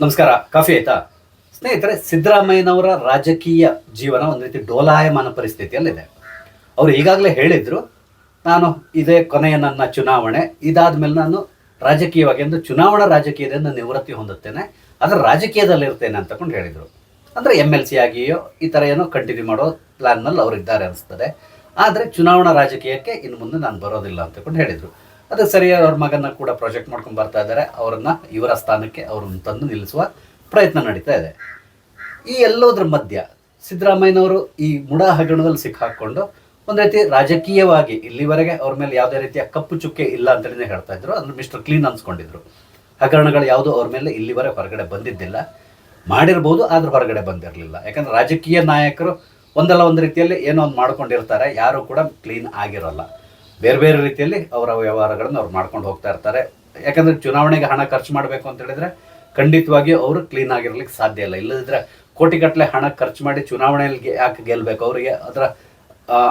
ನಮಸ್ಕಾರ. ಕಾಫಿ ಆಯ್ತಾ? ಸ್ನೇಹಿತರೆ, ಸಿದ್ದರಾಮಯ್ಯನವರ ರಾಜಕೀಯ ಜೀವನ ಒಂದು ರೀತಿ ಡೋಲಾಯಮಾನ ಪರಿಸ್ಥಿತಿಯಲ್ಲಿದೆ. ಅವರು ಈಗಾಗಲೇ ಹೇಳಿದ್ರು, ನಾನು ಇದೇ ಕೊನೆಯ ನನ್ನ ಚುನಾವಣೆ, ಇದಾದ್ಮೇಲೆ ನಾನು ರಾಜಕೀಯವಾಗಿ ಎಂದು ಚುನಾವಣಾ ರಾಜಕೀಯದಿಂದ ನಿವೃತ್ತಿ ಹೊಂದುತ್ತೇನೆ, ಅದರ ರಾಜಕೀಯದಲ್ಲಿ ಇರ್ತೇನೆ ಅಂತಕೊಂಡು ಹೇಳಿದರು. ಅಂದರೆ MLC ಆಗಿಯೋ ಈ ಥರ ಏನೋ ಕಂಟಿನ್ಯೂ ಮಾಡೋ ಪ್ಲ್ಯಾನ್ನಲ್ಲಿ ಅವರಿದ್ದಾರೆ ಅನಿಸ್ತದೆ. ಆದರೆ ಚುನಾವಣಾ ರಾಜಕೀಯಕ್ಕೆ ಇನ್ನು ಮುಂದೆ ನಾನು ಬರೋದಿಲ್ಲ ಅಂತಕೊಂಡು ಹೇಳಿದರು. ಅದು ಸರಿಯಾಗಿ ಅವ್ರ ಮಗನ ಕೂಡ ಪ್ರಾಜೆಕ್ಟ್ ಮಾಡ್ಕೊಂಡು ಬರ್ತಾ ಇದ್ದಾರೆ. ಅವರನ್ನು ಇವರ ಸ್ಥಾನಕ್ಕೆ ಅವ್ರನ್ನ ತಂದು ನಿಲ್ಲಿಸುವ ಪ್ರಯತ್ನ ನಡೀತಾ ಇದೆ. ಈ ಎಲ್ಲೋದ್ರ ಮಧ್ಯ ಸಿದ್ದರಾಮಯ್ಯನವರು ಈ ಮುಡಾ ಹಗರಣದಲ್ಲಿ ಸಿಕ್ಕಾಕೊಂಡು ಒಂದು ರೀತಿ ರಾಜಕೀಯವಾಗಿ ಇಲ್ಲಿವರೆಗೆ ಅವ್ರ ಮೇಲೆ ಯಾವುದೇ ರೀತಿಯ ಕಪ್ಪು ಚುಕ್ಕೆ ಇಲ್ಲ ಅಂತಲೇ ಹೇಳ್ತಾ ಇದ್ರು. ಅಂದ್ರೆ ಮಿಸ್ಟರ್ ಕ್ಲೀನ್ ಅನ್ಸ್ಕೊಂಡಿದ್ರು. ಹಗರಣಗಳು ಯಾವುದೂ ಅವ್ರ ಮೇಲೆ ಇಲ್ಲಿವರೆಗೆ ಹೊರಗಡೆ ಬಂದಿದ್ದಿಲ್ಲ. ಮಾಡಿರ್ಬೋದು, ಆದ್ರೆ ಹೊರಗಡೆ ಬಂದಿರಲಿಲ್ಲ. ಯಾಕಂದ್ರೆ ರಾಜಕೀಯ ನಾಯಕರು ಒಂದಲ್ಲ ಒಂದು ರೀತಿಯಲ್ಲಿ ಏನೋ ಒಂದು ಮಾಡ್ಕೊಂಡಿರ್ತಾರೆ. ಯಾರು ಕೂಡ ಕ್ಲೀನ್ ಆಗಿರೋಲ್ಲ. ಬೇರೆ ಬೇರೆ ರೀತಿಯಲ್ಲಿ ಅವರ ವ್ಯವಹಾರಗಳನ್ನು ಅವ್ರು ಮಾಡ್ಕೊಂಡು ಹೋಗ್ತಾ ಇರ್ತಾರೆ. ಯಾಕಂದರೆ ಚುನಾವಣೆಗೆ ಹಣ ಖರ್ಚು ಮಾಡಬೇಕು ಅಂತ ಹೇಳಿದ್ರೆ ಖಂಡಿತವಾಗಿಯೂ ಅವರು ಕ್ಲೀನ್ ಆಗಿರ್ಲಿಕ್ಕೆ ಸಾಧ್ಯ ಇಲ್ಲ. ಇಲ್ಲದಿದ್ದರೆ ಕೋಟಿಗಟ್ಟಲೆ ಹಣ ಖರ್ಚು ಮಾಡಿ ಚುನಾವಣೆಯಲ್ಲಿ ಯಾಕೆ ಗೆಲ್ಲಬೇಕು? ಅವರಿಗೆ ಅದರ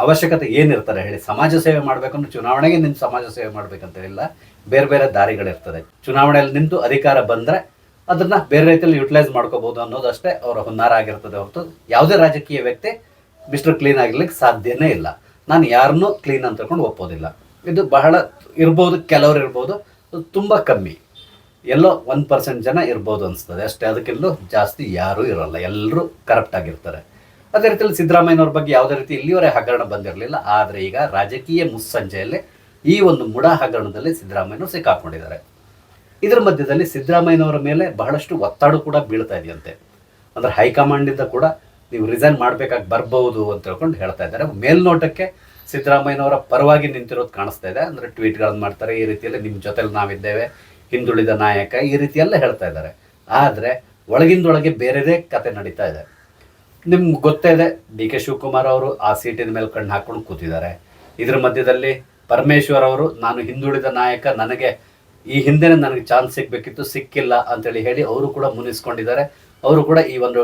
ಅವಶ್ಯಕತೆ ಏನಿರ್ತಾರೆ ಹೇಳಿ? ಸಮಾಜ ಸೇವೆ ಮಾಡಬೇಕಂದ್ರೆ ಚುನಾವಣೆಗೆ ನಿಂತು ಸಮಾಜ ಸೇವೆ ಮಾಡಬೇಕಂತೇಳಿಲ್ಲ. ಬೇರೆ ಬೇರೆ ದಾರಿಗಳಿರ್ತದೆ. ಚುನಾವಣೆಯಲ್ಲಿ ನಿಂತು ಅಧಿಕಾರ ಬಂದರೆ ಅದನ್ನು ಬೇರೆ ರೀತಿಯಲ್ಲಿ ಯುಟಿಲೈಸ್ ಮಾಡ್ಕೋಬೋದು ಅನ್ನೋದಷ್ಟೇ ಅವರ ಹುನ್ನಾರ ಆಗಿರ್ತದೆ ಹೊರತು ಯಾವುದೇ ರಾಜಕೀಯ ವ್ಯಕ್ತಿ ಮಿಸ್ಟರ್ ಕ್ಲೀನ್ ಆಗಿರ್ಲಿಕ್ಕೆ ಸಾಧ್ಯನೇ ಇಲ್ಲ. ನಾನು ಯಾರನ್ನೂ ಕ್ಲೀನ್ ಅಂತ ತಿಳ್ಕೊಂಡು ಒಪ್ಪೋದಿಲ್ಲ. ಇದು ಬಹಳ ಇರ್ಬೋದು, ಕೆಲವರು ಇರ್ಬೋದು, ತುಂಬ ಕಮ್ಮಿ, ಎಲ್ಲೋ 1% ಜನ ಇರ್ಬೋದು ಅನಿಸ್ತದೆ ಅಷ್ಟೇ. ಅದಕ್ಕೆಲ್ಲೂ ಜಾಸ್ತಿ ಯಾರೂ ಇರೋಲ್ಲ, ಎಲ್ಲರೂ ಕರಪ್ಟ್ ಆಗಿರ್ತಾರೆ. ಅದೇ ರೀತಿಯಲ್ಲಿ ಸಿದ್ದರಾಮಯ್ಯನವ್ರ ಬಗ್ಗೆ ಯಾವುದೇ ರೀತಿ ಇಲ್ಲಿವರೆ ಹಗರಣ ಬಂದಿರಲಿಲ್ಲ. ಆದರೆ ಈಗ ರಾಜಕೀಯ ಮುಸ್ಸಂಜೆಯಲ್ಲಿ ಈ ಒಂದು ಮುಡಾ ಹಗರಣದಲ್ಲಿ ಸಿದ್ದರಾಮಯ್ಯನವರು ಸಿಕ್ಕಾಕೊಂಡಿದ್ದಾರೆ. ಇದರ ಮಧ್ಯದಲ್ಲಿ ಸಿದ್ದರಾಮಯ್ಯನವರ ಮೇಲೆ ಬಹಳಷ್ಟು ಒತ್ತಡ ಕೂಡ ಬೀಳ್ತಾ ಇದೆಯಂತೆ. ಅಂದರೆ ಹೈಕಮಾಂಡಿಂದ ಕೂಡ ನೀವು ರಿಸೈನ್ ಮಾಡಬೇಕಾಗಿ ಬರ್ಬೋದು ಅಂತ ಹೇಳ್ಕೊಂಡು ಹೇಳ್ತಾ ಇದ್ದಾರೆ. ಮೇಲ್ನೋಟಕ್ಕೆ ಸಿದ್ದರಾಮಯ್ಯನವರ ಪರವಾಗಿ ನಿಂತಿರೋದು ಕಾಣಿಸ್ತಾ ಇದೆ. ಅಂದರೆ ಟ್ವೀಟ್ಗಳನ್ನು ಮಾಡ್ತಾರೆ, ಈ ರೀತಿಯಲ್ಲಿ ನಿಮ್ಮ ಜೊತೆಲಿ ನಾವಿದ್ದೇವೆ, ಹಿಂದುಳಿದ ನಾಯಕ, ಈ ರೀತಿಯೆಲ್ಲ ಹೇಳ್ತಾ ಇದ್ದಾರೆ. ಆದರೆ ಒಳಗಿಂದೊಳಗೆ ಬೇರೆದೇ ಕತೆ ನಡೀತಾ ಇದೆ. ನಿಮ್ಗೆ ಗೊತ್ತೇ ಇದೆ, DK ಶಿವಕುಮಾರ್ ಅವರು ಆ ಸೀಟಿನ ಮೇಲೆ ಕಣ್ಣು ಹಾಕ್ಕೊಂಡು ಕೂತಿದ್ದಾರೆ. ಇದರ ಮಧ್ಯದಲ್ಲಿ ಪರಮೇಶ್ವರ್ ಅವರು, ನಾನು ಹಿಂದುಳಿದ ನಾಯಕ, ನನಗೆ ಈ ಹಿಂದೆನೇ ನನಗೆ ಚಾನ್ಸ್ ಸಿಗಬೇಕಿತ್ತು, ಸಿಕ್ಕಿಲ್ಲ ಅಂತೇಳಿ ಹೇಳಿ ಅವರು ಕೂಡ ಮುನಿಸ್ಕೊಂಡಿದ್ದಾರೆ. ಅವರು ಕೂಡ ಈ ಒಂದು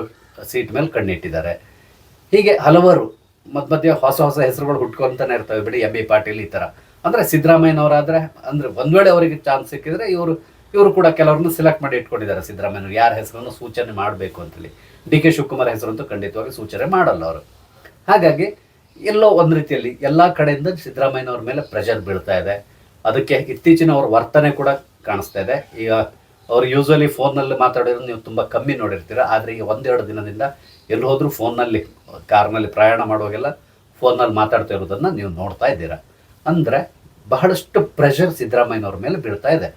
ಸೀಟ್ ಮೇಲೆ ಕಣ್ಣಿಟ್ಟಿದ್ದಾರೆ. ಹೀಗೆ ಹಲವರು ಮಧ್ಯ ಹೊಸ ಹೊಸ ಹೆಸರುಗಳು ಹುಟ್ಕೊತಾನೆ ಇರ್ತವೆ. ಬಿಡಿ, MB ಪಾಟೀಲ್ ಈ ಥರ. ಅಂದರೆ ಸಿದ್ದರಾಮಯ್ಯನವರಾದರೆ ಅಂದರೆ ಒಂದು ವೇಳೆ ಅವರಿಗೆ ಚಾನ್ಸ್ ಸಿಕ್ಕಿದ್ರೆ ಇವರು ಕೂಡ ಕೆಲವ್ರನ್ನ ಸೆಲೆಕ್ಟ್ ಮಾಡಿ ಇಟ್ಕೊಂಡಿದ್ದಾರೆ. ಸಿದ್ದರಾಮಯ್ಯನವರು ಯಾರ ಹೆಸರನ್ನು ಸೂಚನೆ ಮಾಡಬೇಕು ಅಂತೇಳಿ. DK ಶಿವಕುಮಾರ್ ಹೆಸರಂತೂ ಖಂಡಿತವಾಗಿ ಸೂಚನೆ ಮಾಡಲ್ಲ ಅವರು. ಹಾಗಾಗಿ ಎಲ್ಲೋ ಒಂದು ರೀತಿಯಲ್ಲಿ ಎಲ್ಲ ಕಡೆಯಿಂದ ಸಿದ್ದರಾಮಯ್ಯನವ್ರ ಮೇಲೆ ಪ್ರೆಷರ್ ಬೀಳ್ತಾ ಇದೆ. ಅದಕ್ಕೆ ಇತ್ತೀಚಿನ ಅವ್ರ ವರ್ತನೆ ಕೂಡ ಕಾಣಿಸ್ತಾ ಇದೆ. ಈಗ ಅವರು ಯೂಶ್ವಲಿ ಫೋನ್ನಲ್ಲಿ ಮಾತಾಡೋದು ನೀವು ತುಂಬ ಕಮ್ಮಿ ನೋಡಿರ್ತೀರ. ಆದರೆ ಈಗ 1-2 ದಿನದಿಂದ ಎಲ್ಲಿ ಹೋದರೂ ಫೋನ್ನಲ್ಲಿ, ಕಾರ್ನಲ್ಲಿ ಪ್ರಯಾಣ ಮಾಡುವಾಗೆಲ್ಲ ಫೋನ್ನಲ್ಲಿ ಮಾತಾಡ್ತಾ ಇರೋದನ್ನು ನೀವು ನೋಡ್ತಾ ಇದ್ದೀರಾ. ಅಂದರೆ ಬಹಳಷ್ಟು ಪ್ರೆಷರ್ ಸಿದ್ದರಾಮಯ್ಯನವ್ರ ಮೇಲೆ ಬೀಳ್ತಾ ಇದೆ.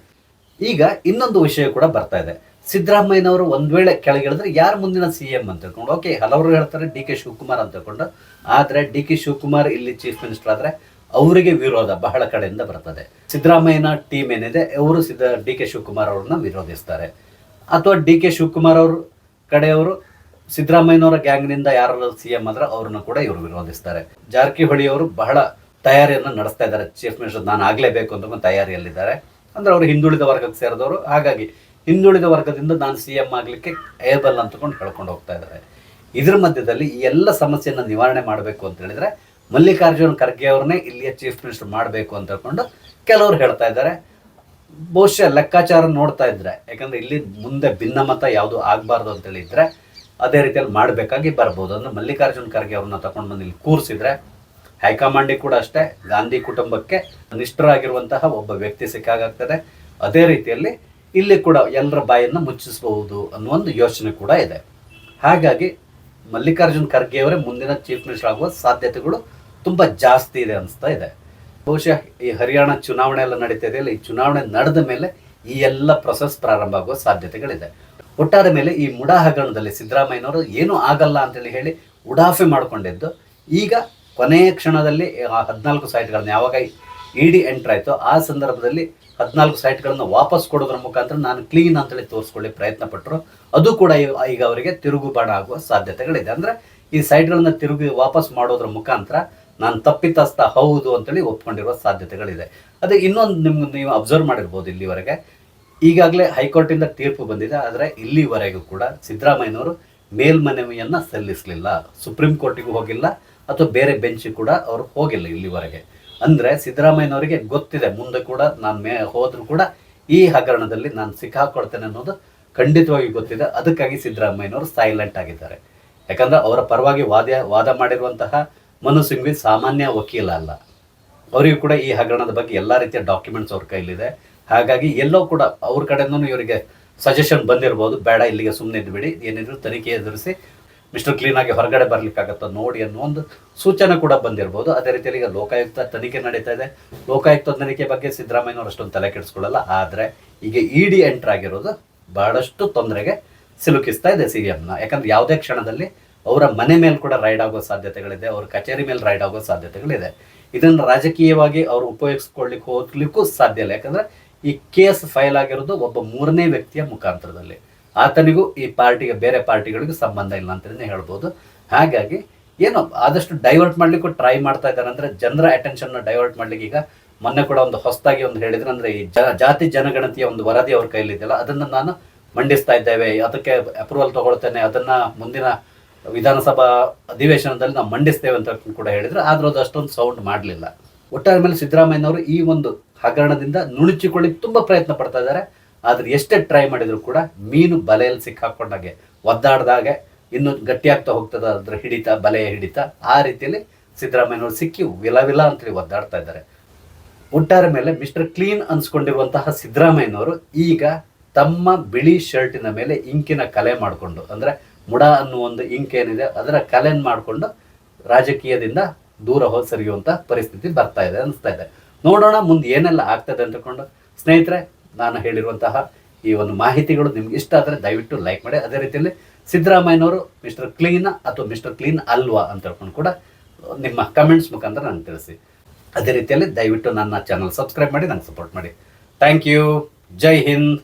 ಈಗ ಇನ್ನೊಂದು ವಿಷಯ ಕೂಡ ಬರ್ತಾ ಇದೆ. ಸಿದ್ದರಾಮಯ್ಯನವರು ಒಂದು ವೇಳೆ ಕೆಳಗಿಳಿದ್ರೆ ಯಾರು ಮುಂದಿನ CM ಅಂತ ಹೇಳ್ಕೊಂಡು, ಓಕೆ, ಹಲವರು ಹೇಳ್ತಾರೆ DK ಶಿವಕುಮಾರ್ ಅಂತ ಹೇಳ್ಕೊಂಡು. ಆದರೆ DK ಶಿವಕುಮಾರ್ ಇಲ್ಲಿ ಚೀಫ್ ಮಿನಿಸ್ಟರ್ ಆದರೆ ಅವರಿಗೆ ವಿರೋಧ ಬಹಳ ಕಡೆಯಿಂದ ಬರ್ತದೆ. ಸಿದ್ದರಾಮಯ್ಯನ ಟೀಮ್ ಏನಿದೆ ಅವರು DK ಶಿವಕುಮಾರ್ ಅವ್ರನ್ನ ವಿರೋಧಿಸ್ತಾರೆ. ಅಥವಾ DK ಶಿವಕುಮಾರ್ ಅವ್ರ ಕಡೆಯವರು ಸಿದ್ದರಾಮಯ್ಯನವರ ಗ್ಯಾಂಗ್ನಿಂದ ಯಾರು CM ಆದ್ರೆ ಅವ್ರನ್ನ ಕೂಡ ಇವರು ವಿರೋಧಿಸ್ತಾರೆ. ಜಾರಕಿಹೊಳಿ ಅವರು ಬಹಳ ತಯಾರಿಯನ್ನು ನಡೆಸ್ತಾ ಇದ್ದಾರೆ. ಚೀಫ್ ಮಿನಿಸ್ಟರ್ ನಾನು ಆಗಲೇಬೇಕು ಅಂತ ತಯಾರಿಯಲ್ಲಿದ್ದಾರೆ. ಅಂದರೆ ಅವರು ಹಿಂದುಳಿದ ವರ್ಗಕ್ಕೆ ಸೇರಿದವರು. ಹಾಗಾಗಿ ಹಿಂದುಳಿದ ವರ್ಗದಿಂದ ನಾನು CM ಆಗಲಿಕ್ಕೆ ಏಬಲ್ ಅಂತಕೊಂಡು ಹೇಳ್ಕೊಂಡು ಹೋಗ್ತಾ ಇದ್ದಾರೆ. ಇದ್ರ ಮಧ್ಯದಲ್ಲಿ ಈ ಎಲ್ಲ ಸಮಸ್ಯೆಯನ್ನು ನಿವಾರಣೆ ಮಾಡಬೇಕು ಅಂತ ಹೇಳಿದರೆ ಮಲ್ಲಿಕಾರ್ಜುನ್ ಖರ್ಗೆ ಅವ್ರನ್ನೇ ಇಲ್ಲಿಯ ಚೀಫ್ ಮಿನಿಸ್ಟರ್ ಮಾಡಬೇಕು ಅಂತ ಹೇಳ್ಕೊಂಡು ಕೆಲವರು ಹೇಳ್ತಾ ಇದ್ದಾರೆ. ಬಹುಶಃ ಲೆಕ್ಕಾಚಾರ ನೋಡ್ತಾ ಇದ್ರೆ, ಯಾಕಂದರೆ ಇಲ್ಲಿ ಮುಂದೆ ಭಿನ್ನಮತ ಯಾವುದು ಆಗಬಾರ್ದು ಅಂತೇಳಿದ್ರೆ ಅದೇ ರೀತಿಯಲ್ಲಿ ಮಾಡಬೇಕಾಗಿ ಬರ್ಬೋದು. ಅಂದರೆ ಮಲ್ಲಿಕಾರ್ಜುನ್ ಖರ್ಗೆ ಅವ್ರನ್ನ ತಗೊಂಡು ಬಂದು ಇಲ್ಲಿ ಕೂರಿಸಿದ್ರೆ ಹೈಕಮಾಂಡಿಗೆ ಕೂಡ ಅಷ್ಟೇ, ಗಾಂಧಿ ಕುಟುಂಬಕ್ಕೆ ನಿಷ್ಠರಾಗಿರುವಂತಹ ಒಬ್ಬ ವ್ಯಕ್ತಿ ಸಿಕ್ಕಾಗ್ತದೆ. ಅದೇ ರೀತಿಯಲ್ಲಿ ಇಲ್ಲಿ ಕೂಡ ಎಲ್ಲರ ಬಾಯನ್ನು ಮುಚ್ಚಿಸಬಹುದು ಅನ್ನೋ ಒಂದು ಯೋಚನೆ ಕೂಡ ಇದೆ. ಹಾಗಾಗಿ ಮಲ್ಲಿಕಾರ್ಜುನ್ ಖರ್ಗೆ ಅವರೇ ಮುಂದಿನ ಚೀಫ್ ಮಿನಿಸ್ಟರ್ ಆಗುವ ಸಾಧ್ಯತೆಗಳು ತುಂಬ ಜಾಸ್ತಿ ಇದೆ ಅನಿಸ್ತಾ ಇದೆ. ಬಹುಶಃ ಈ ಹರಿಯಾಣ ಚುನಾವಣೆ ಎಲ್ಲ ನಡೀತಾ ಇದೆಯಲ್ಲ, ಈ ಚುನಾವಣೆ ನಡೆದ ಮೇಲೆ ಈ ಎಲ್ಲ ಪ್ರೊಸೆಸ್ ಪ್ರಾರಂಭ ಆಗುವ ಸಾಧ್ಯತೆಗಳಿದೆ. ಒಟ್ಟಾರೆ ಮೇಲೆ ಈ ಮುಡಾ ಹಗರಣದಲ್ಲಿ ಸಿದ್ದರಾಮಯ್ಯನವರು ಏನೂ ಆಗಲ್ಲ ಅಂತೇಳಿ ಹೇಳಿ ಉಡಾಫೆ ಮಾಡಿಕೊಂಡಿದ್ದು, ಈಗ ಕೊನೆಯ ಕ್ಷಣದಲ್ಲಿ 14 ಸೈಟ್ಗಳನ್ನ ಯಾವಾಗ ED ಎಂಟ್ರ್ ಆಯಿತೋ ಆ ಸಂದರ್ಭದಲ್ಲಿ 14 ಸೈಟ್ಗಳನ್ನು ವಾಪಸ್ ಕೊಡೋದ್ರ ಮುಖಾಂತರ ನಾನು ಕ್ಲೀನ್ ಅಂತೇಳಿ ತೋರಿಸ್ಕೊಳ್ಳಿ ಪ್ರಯತ್ನ ಪಟ್ಟರು. ಅದು ಕೂಡ ಈಗ ಅವರಿಗೆ ತಿರುಗುಬಾಣ ಆಗುವ ಸಾಧ್ಯತೆಗಳಿದೆ. ಅಂದರೆ ಈ ಸೈಟ್ಗಳನ್ನ ತಿರುಗಿ ವಾಪಸ್ ಮಾಡೋದ್ರ ಮುಖಾಂತರ ನಾನು ತಪ್ಪಿತಸ್ಥ ಹೌದು ಅಂತೇಳಿ ಒಪ್ಕೊಂಡಿರುವ ಸಾಧ್ಯತೆಗಳಿದೆ. ಅದೇ ಇನ್ನೊಂದು ನೀವು ಅಬ್ಸರ್ವ್ ಮಾಡಿರ್ಬೋದು, ಇಲ್ಲಿವರೆಗೆ ಈಗಾಗಲೇ ಹೈಕೋರ್ಟಿಂದ ತೀರ್ಪು ಬಂದಿದೆ. ಆದರೆ ಇಲ್ಲಿವರೆಗೂ ಕೂಡ ಸಿದ್ದರಾಮಯ್ಯನವರು ಮೇಲ್ಮನವಿಯನ್ನು ಸಲ್ಲಿಸಲಿಲ್ಲ. ಸುಪ್ರೀಂ ಕೋರ್ಟಿಗೂ ಹೋಗಿಲ್ಲ ಅಥವಾ ಬೇರೆ ಬೆಂಚಿಗೆ ಕೂಡ ಅವರು ಹೋಗಿಲ್ಲ ಇಲ್ಲಿವರೆಗೆ. ಅಂದರೆ ಸಿದ್ದರಾಮಯ್ಯನವರಿಗೆ ಗೊತ್ತಿದೆ, ಮುಂದೆ ಕೂಡ ನಾನು ಹೋದರೂ ಕೂಡ ಈ ಹಗರಣದಲ್ಲಿ ನಾನು ಸಿಕ್ಕಾಕೊಳ್ತೇನೆ ಅನ್ನೋದು ಖಂಡಿತವಾಗಿ ಗೊತ್ತಿದೆ. ಅದಕ್ಕಾಗಿ ಸಿದ್ದರಾಮಯ್ಯನವರು ಸೈಲೆಂಟ್ ಆಗಿದ್ದಾರೆ. ಯಾಕಂದ್ರೆ ಅವರ ಪರವಾಗಿ ವಾದ ಮಾಡಿರುವಂತಹ ಮನು ಸಿಂಘ್ವಿ ಸಾಮಾನ್ಯ ವಕೀಲ ಅಲ್ಲ. ಅವರಿಗೂ ಕೂಡ ಈ ಹಗರಣದ ಬಗ್ಗೆ ಎಲ್ಲ ರೀತಿಯ ಡಾಕ್ಯುಮೆಂಟ್ಸ್ ಅವ್ರ ಕೈಲಿದೆ. ಹಾಗಾಗಿ ಎಲ್ಲೋ ಕೂಡ ಅವ್ರ ಕಡೆಯಿಂದನೂ ಇವರಿಗೆ ಸಜೆಷನ್ ಬಂದಿರ್ಬೋದು, ಬೇಡ ಇಲ್ಲಿಗೆ ಸುಮ್ಮನೆ ಇದ್ಬಿಡಿ, ಏನಿದ್ರು ತನಿಖೆ ಎದುರಿಸಿ ಮಿಸ್ಟರ್ ಕ್ಲೀನ್ ಆಗಿ ಹೊರಗಡೆ ಬರ್ಲಿಕ್ಕಾಗತ್ತೋ ನೋಡಿ ಅನ್ನೋ ಒಂದು ಸೂಚನೆ ಕೂಡ ಬಂದಿರ್ಬೋದು. ಅದೇ ರೀತಿಯಲ್ಲಿ ಈಗ ಲೋಕಾಯುಕ್ತ ತನಿಖೆ ನಡೀತಾ ಇದೆ. ಲೋಕಾಯುಕ್ತ ತನಿಖೆ ಬಗ್ಗೆ ಸಿದ್ದರಾಮಯ್ಯನವರು ಅಷ್ಟೊಂದು ತಲೆ ಕೆಡಿಸ್ಕೊಳ್ಳಲ್ಲ. ಆದರೆ ಈಗ ಇಡಿ ಎಂಟರ್ ಆಗಿರೋದು ಬಹಳಷ್ಟು ತೊಂದರೆಗೆ ಸಿಲುಕಿಸ್ತಾ ಇದೆ ಸಿಎಂನ. ಯಾಕಂದ್ರೆ ಯಾವುದೇ ಕ್ಷಣದಲ್ಲಿ ಅವರ ಮನೆ ಮೇಲೆ ಕೂಡ ರೈಡ್ ಆಗೋ ಸಾಧ್ಯತೆಗಳಿದೆ, ಅವ್ರ ಕಚೇರಿ ಮೇಲೆ ರೈಡ್ ಆಗೋ ಸಾಧ್ಯತೆಗಳಿದೆ. ಇದನ್ನು ರಾಜಕೀಯವಾಗಿ ಅವರು ಉಪಯೋಗಿಸ್ಕೊಳ್ಳಿಕ್ಕೆ ಹೋಗ್ಲಿಕ್ಕೂ ಸಾಧ್ಯ ಇಲ್ಲ. ಯಾಕಂದ್ರೆ ಈ ಕೇಸ್ ಫೈಲ್ ಆಗಿರೋದು ಒಬ್ಬ ಮೂರನೇ ವ್ಯಕ್ತಿಯ ಮುಖಾಂತರದಲ್ಲಿ. ಆತನಿಗೂ ಈ ಪಾರ್ಟಿಗೆ, ಬೇರೆ ಪಾರ್ಟಿಗಳಿಗೂ ಸಂಬಂಧ ಇಲ್ಲ ಅಂತಲೇ ಹೇಳ್ಬೋದು. ಹಾಗಾಗಿ ಏನೋ ಆದಷ್ಟು ಡೈವರ್ಟ್ ಮಾಡ್ಲಿಕ್ಕೂ ಟ್ರೈ ಮಾಡ್ತಾ ಇದ್ದಾರೆ. ಅಂದರೆ ಜನರ ಅಟೆನ್ಷನ್ನ ಡೈವರ್ಟ್ ಮಾಡ್ಲಿಕ್ಕೆ ಈಗ ಮೊನ್ನೆ ಕೂಡ ಒಂದು ಹೊಸದಾಗಿ ಒಂದು ಹೇಳಿದ್ರೆ, ಅಂದರೆ ಈ ಜಾತಿ ಜನಗಣತಿಯ ಒಂದು ವರದಿ ಅವ್ರ ಕೈಲಿದೆಯಲ್ಲ, ಅದನ್ನು ನಾನು ಮಂಡಿಸ್ತಾ ಇದ್ದೇವೆ, ಅದಕ್ಕೆ ಅಪ್ರೂವಲ್ ತಗೊಳ್ತೇನೆ, ಅದನ್ನು ಮುಂದಿನ ವಿಧಾನಸಭಾ ಅಧಿವೇಶನದಲ್ಲಿ ನಾವು ಮಂಡಿಸ್ತೇವೆ ಅಂತ ಕೂಡ ಹೇಳಿದ್ರು. ಆದರೂ ಅದು ಅಷ್ಟೊಂದು ಸೌಂಡ್ ಮಾಡಲಿಲ್ಲ. ಒಟ್ಟಾರೆ ಮೇಲೆ ಸಿದ್ದರಾಮಯ್ಯನವರು ಈ ಒಂದು ಹಗರಣದಿಂದ ನುಣುಚಿಕೊಳ್ಳಿಕ್ಕೆ ತುಂಬ ಪ್ರಯತ್ನ ಪಡ್ತಾ ಇದ್ದಾರೆ. ಆದರೆ ಎಷ್ಟೇ ಟ್ರೈ ಮಾಡಿದ್ರು ಕೂಡ ಮೀನು ಬಲೆಯಲ್ಲಿ ಸಿಕ್ಕಾಕೊಂಡಾಗೆ, ಒದ್ದಾಡ್ದಾಗೆ ಇನ್ನು ಗಟ್ಟಿಯಾಗ್ತಾ ಹೋಗ್ತದೆ ಅದ್ರ ಹಿಡಿತ, ಬಲೆಯ ಹಿಡಿತ. ಆ ರೀತಿಯಲ್ಲಿ ಸಿದ್ದರಾಮಯ್ಯನವರು ಸಿಕ್ಕಿ ವಿಲ ಅಂತೇಳಿ ಒದ್ದಾಡ್ತಾ ಇದ್ದಾರೆ. ಒಟ್ಟಾರೆ ಮೇಲೆ ಮಿಸ್ಟರ್ ಕ್ಲೀನ್ ಅನ್ಸ್ಕೊಂಡಿರುವಂತಹ ಸಿದ್ದರಾಮಯ್ಯನವರು ಈಗ ತಮ್ಮ ಬಿಳಿ ಶರ್ಟಿನ ಮೇಲೆ ಇಂಕಿನ ಕಲೆ ಮಾಡಿಕೊಂಡು, ಅಂದರೆ ಮುಡ ಅನ್ನುವ ಒಂದು ಇಂಕ್ ಏನಿದೆ ಅದರ ಕಲೆಯನ್ನು ಮಾಡಿಕೊಂಡು ರಾಜಕೀಯದಿಂದ ದೂರ ಸರಿಯುವಂಥ ಪರಿಸ್ಥಿತಿ ಬರ್ತಾ ಇದೆ ಅನಿಸ್ತಾ ಇದೆ. ನೋಡೋಣ ಮುಂದೆ ಏನೆಲ್ಲ ಆಗ್ತದೆ ಅಂತಕೊಂಡು. ಸ್ನೇಹಿತರೆ, ನಾನು ಹೇಳಿರುವಂತಹ ಈ ಒಂದು ಮಾಹಿತಿಗಳು ನಿಮ್ಗೆ ಇಷ್ಟ ಆದರೆ ದಯವಿಟ್ಟು ಲೈಕ್ ಮಾಡಿ. ಅದೇ ರೀತಿಯಲ್ಲಿ ಸಿದ್ದರಾಮಯ್ಯನವರು ಮಿಸ್ಟರ್ ಕ್ಲೀನ್ ಅಥವಾ ಮಿಸ್ಟರ್ ಕ್ಲೀನ್ ಅಲ್ವಾ ಅಂತ ಹೇಳ್ಕೊಂಡು ಕೂಡ ನಿಮ್ಮ ಕಮೆಂಟ್ಸ್ ಮುಖಾಂತರ ನನಗೆ ತಿಳಿಸಿ. ಅದೇ ರೀತಿಯಲ್ಲಿ ದಯವಿಟ್ಟು ನನ್ನ ಚಾನಲ್ ಸಬ್ಸ್ಕ್ರೈಬ್ ಮಾಡಿ, ನನಗೆ ಸಪೋರ್ಟ್ ಮಾಡಿ. Thank you. ಜೈ ಹಿಂದ್.